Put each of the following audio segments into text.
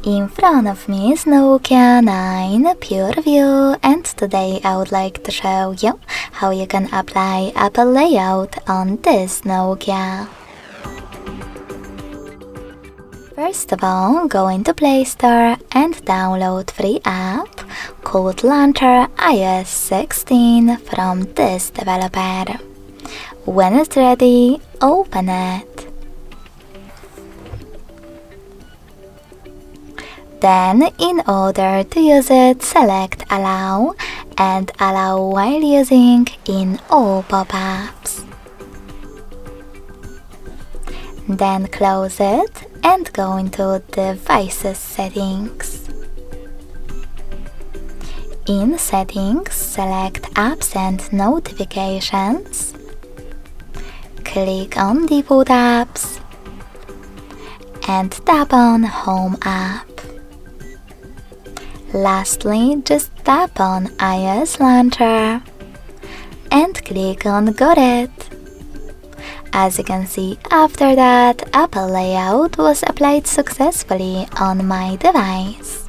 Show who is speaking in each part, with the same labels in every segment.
Speaker 1: In front of me is Nokia 9 PureView, and today I would like to show you how you can apply Apple layout on this Nokia. First of all, go into Play Store and download free app called Launcher iOS 16 from this developer. When it's ready, open it. Then, in order to use it, select Allow and Allow while using in all pop-ups. Then close it and go into Devices Settings. In Settings, select Apps and Notifications. Click on Default Apps and tap on Home app. Lastly, just tap on iOS Launcher and click on Got it. As you can see, after that, Apple layout was applied successfully on my device.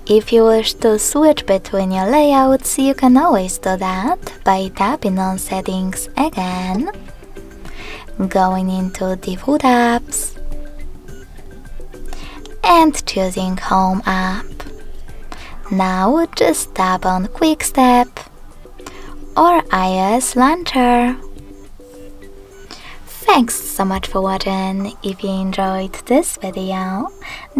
Speaker 1: If you wish to switch between your layouts, you can always do that by tapping on Settings again, going into Default Apps, and choosing Home app. Now just tap on Quick Step or iOS Launcher. Thanks so much for watching. If you enjoyed this video,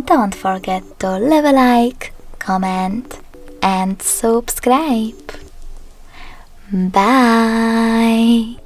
Speaker 1: don't forget to leave a like, comment and subscribe. Bye!